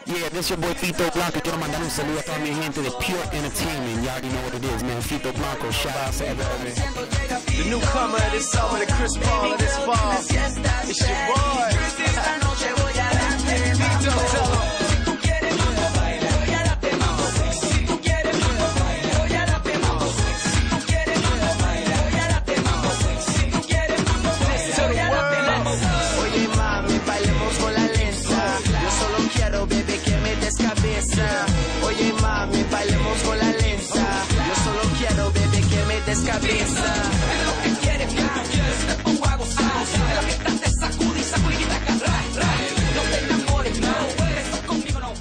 Yeah, this your boy Fito Blanco. Quiero mandar un saludo a toda mi gente de Pure Entertainment. You already know what it is, man. Fito Blanco, shout out to everybody. The newcomer of this summer, the Chris Paul of this fall. It's your boy. Fito, tell him. Oye mami, bailemos con la lenta. Yo solo quiero, bebé, que me des cabeza. Dime lo que quieres, si te pongo a gozar. De lo que estás de sacudi, sacudita, no te enamores, no. Eso conmigo no.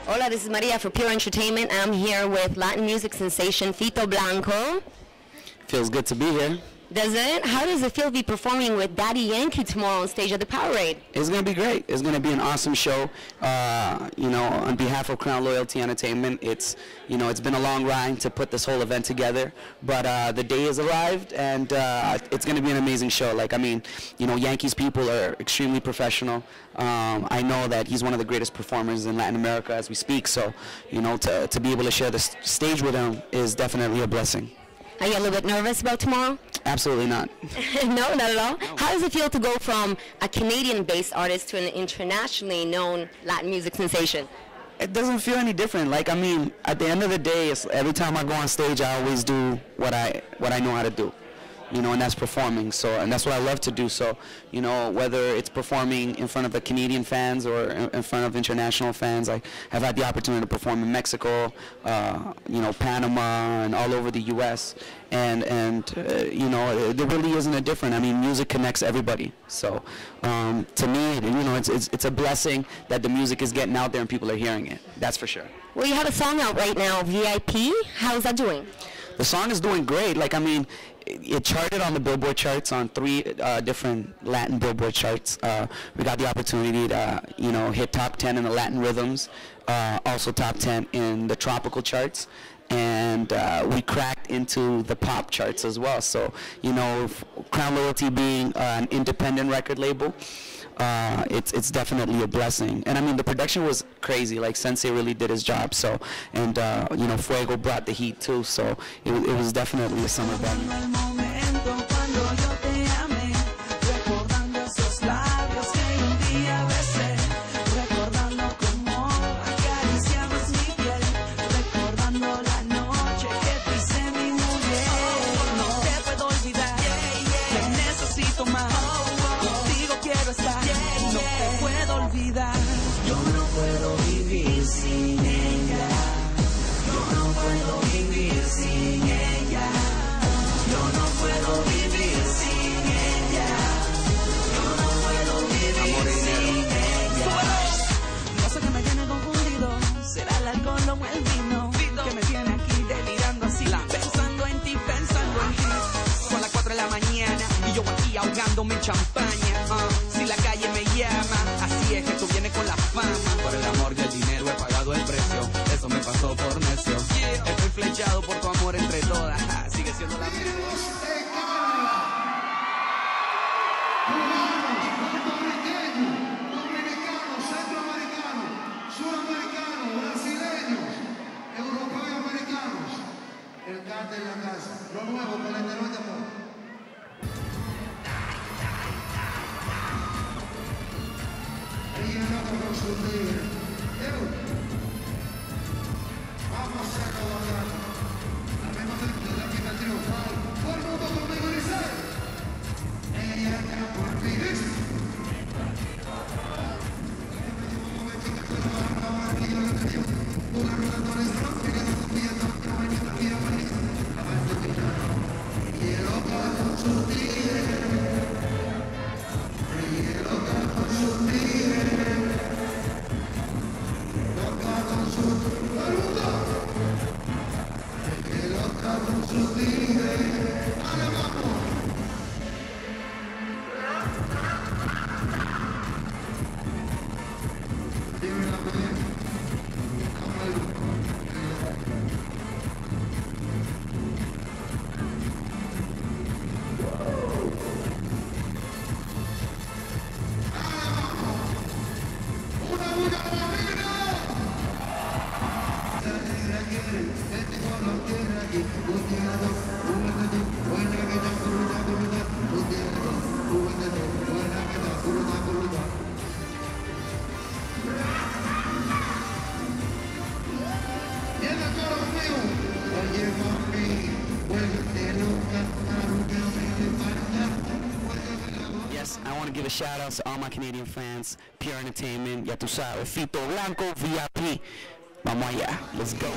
Hola, this is Maria for Pure Entertainment. I'm here with Latin music sensation Fito Blanco. Feels good to be here. Does it? How does it feel to be performing with Daddy Yankee tomorrow on stage at the Powerade? It's going to be great. It's going to be an awesome show. You know, on behalf of Crown Loyalty Entertainment, it's been a long ride to put this whole event together, but the day has arrived, and it's going to be an amazing show. Like, I mean, you know, Yankees people are extremely professional. I know that he's one of the greatest performers in Latin America as we speak, so, you know, to be able to share the stage with him is definitely a blessing. Are you a little bit nervous about tomorrow? Absolutely not. No, not at all. How does it feel to go from a Canadian-based artist to an internationally known Latin music sensation? It doesn't feel any different. Like, I mean, at the end of the day, every time I go on stage, I always do what I know how to do. You know, and that's performing. So, and that's what I love to do. So, you know, whether it's performing in front of the Canadian fans or in front of international fans, I have had the opportunity to perform in Mexico, you know, Panama, and all over the U.S. And you know, there really isn't a difference. I mean, music connects everybody. So, to me, you know, it's a blessing that the music is getting out there and people are hearing it. That's for sure. Well, you have a song out right now, VIP. How's that doing? The song is doing great. Like, I mean, it charted on the Billboard charts, on 3 different Latin Billboard charts. We got the opportunity to, you know, hit top 10 in the Latin rhythms, also top 10 in the tropical charts, and we cracked into the pop charts as well. So, you know, Crown Loyalty being an independent record label, it's definitely a blessing. And I mean, the production was crazy. Like, Sensei really did his job. So, and you know, Fuego brought the heat too. So it was definitely a summer bang. ahogándome en champaña, si la calle me llama, así es que tú vienes con la fama. Por el amor y el dinero he pagado el precio, eso me pasó por necio. Estoy flechado por tu amor entre todas, sigue siendo la misma. En la casa, lo nuevo con el terror de amor. Ella no te consulté. Vamos a hacerlo acá. La misma de la que triunfal. Todo el mundo conmigo dice. Ella está por vivir. Una rueda con el rock, que no te pilla tanto, no hay ni la vida. course, I want to give a shout out to all my Canadian fans, Pure Entertainment, ya tú sabes, Fito Blanco, VIP. Vamos allá, let's go.